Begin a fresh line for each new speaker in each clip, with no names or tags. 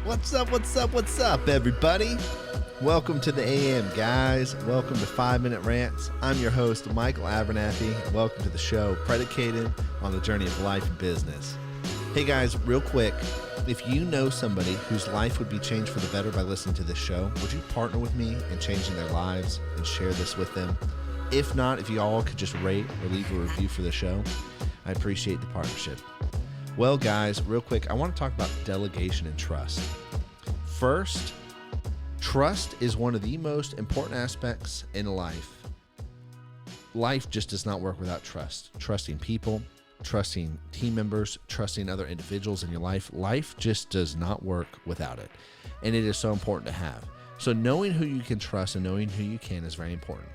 What's up, everybody? Welcome to the AM, guys. Welcome to 5-Minute Rants. I'm your host, Michael Abernathy, and welcome to the show predicated on the journey of life and business. Hey, guys, real quick, if you know somebody whose life would be changed for the better by listening to this show, would you partner with me in changing their lives and share this with them? If not, if you all could just rate or leave a review for the show, I appreciate the partnership. Well, guys, real quick, I want to talk about delegation and trust. First, trust is one of the most important aspects in life. Life just does not work without trust. Trusting people, trusting team members, trusting other individuals in your life. Life just does not work without it. And it is so important to have. So knowing who you can trust and knowing who you can is very important.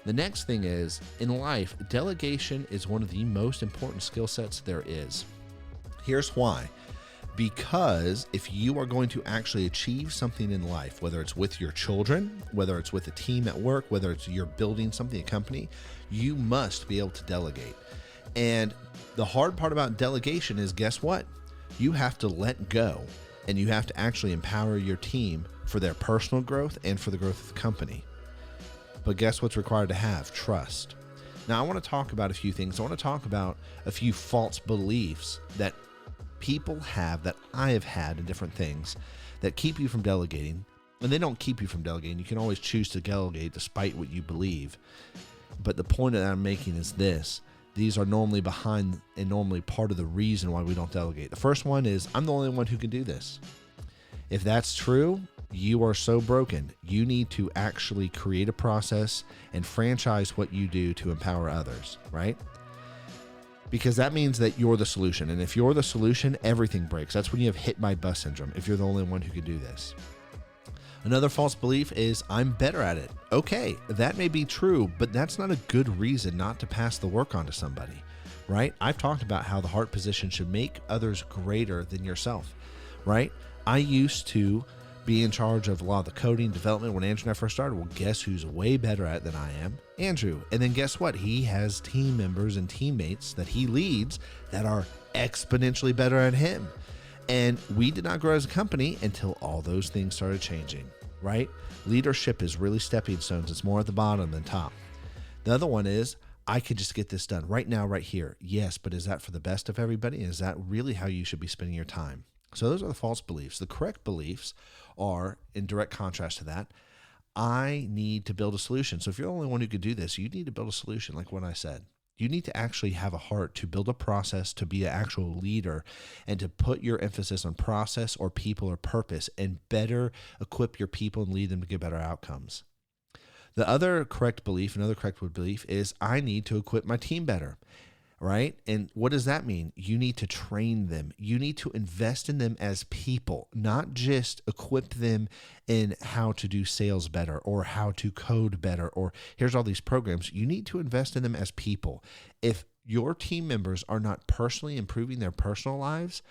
The next thing is, in life, delegation is one of the most important skill sets there is. Here's why. Because if you are going to actually achieve something in life, whether it's with your children, whether it's with a team at work, whether it's you're building something, a company, you must be able to delegate. And the hard part about delegation is, guess what? You have to let go and you have to actually empower your team for their personal growth and for the growth of the company. But guess what's required to have? Trust. Now, I want to talk about a few things. I want to talk about a few false beliefs that people have, that I have had in different things that keep you from delegating. And they don't keep you from delegating. You can always choose to delegate despite what you believe. But the point that I'm making is this. These are normally behind and normally part of the reason why we don't delegate. The first one is, I'm the only one who can do this. If that's true, you are so broken. You need to actually create a process and franchise what you do to empower others, right? Because that means that you're the solution. And if you're the solution, everything breaks. That's when you have hit by bus syndrome, if you're the only one who can do this. Another false belief is, I'm better at it. Okay, that may be true, but that's not a good reason not to pass the work on to somebody, right? I've talked about how the heart position should make others greater than yourself, right? I used to be in charge of a lot of the coding development when Andrew and I first started. Well, guess who's way better at it than I am? Andrew. And then guess what? He has team members and teammates that he leads that are exponentially better at him. And we did not grow as a company until all those things started changing, right? Leadership is really stepping stones. It's more at the bottom than top. The other one is, I could just get this done right now, right here. Yes, but is that for the best of everybody? Is that really how you should be spending your time? So those are the false beliefs. The correct beliefs are, in direct contrast to that, I need to build a solution. So if you're the only one who could do this, you need to build a solution, like what I said. You need to actually have a heart to build a process, to be an actual leader, and to put your emphasis on process or people or purpose and better equip your people and lead them to get better outcomes. The other correct belief, another correct belief is, I need to equip my team better. Right? And what does that mean? You need to train them. You need to invest in them as people, not just equip them in how to do sales better or how to code better or here's all these programs. You need to invest in them as people. If your team members are not personally improving their personal lives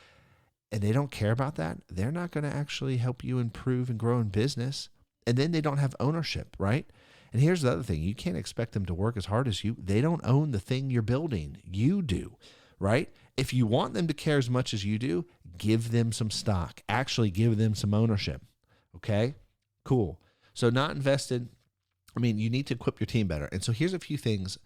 and they don't care about that, they're not going to actually help you improve and grow in business. And then they don't have ownership, right? And here's the other thing. You can't expect them to work as hard as you. They don't own the thing you're building. You do, right? If you want them to care as much as you do, give them some stock. Actually give them some ownership, okay? Cool. So not invested. You need to equip your team better. And so here's a few things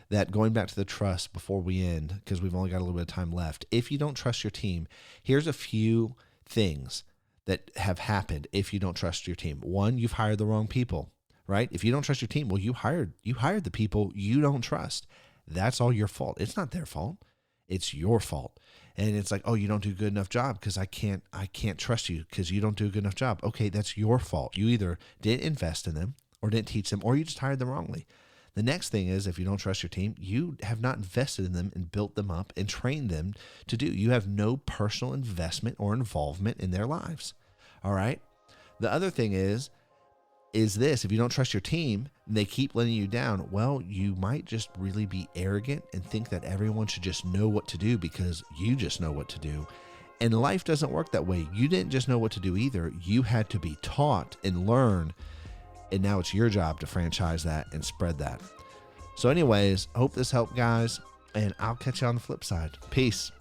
that, going back to the trust before we end, because we've only got a little bit of time left. If you don't trust your team, here's a few things that have happened if you don't trust your team. One, you've hired the wrong people. Right? If you don't trust your team, well, you hired the people you don't trust. That's all your fault. It's not their fault. It's your fault. And it's like, oh, you don't do a good enough job because I can't trust you because you don't do a good enough job. Okay, that's your fault. You either didn't invest in them or didn't teach them, or you just hired them wrongly. The next thing is, if you don't trust your team, you have not invested in them and built them up and trained them to do. You have no personal investment or involvement in their lives. All right? The other thing is this, if you don't trust your team and they keep letting you down, well, you might just really be arrogant and think that everyone should just know what to do because you just know what to do. And life doesn't work that way. You didn't just know what to do either. You had to be taught and learn. And now it's your job to franchise that and spread that. So anyways, I hope this helped, guys. And I'll catch you on the flip side. Peace.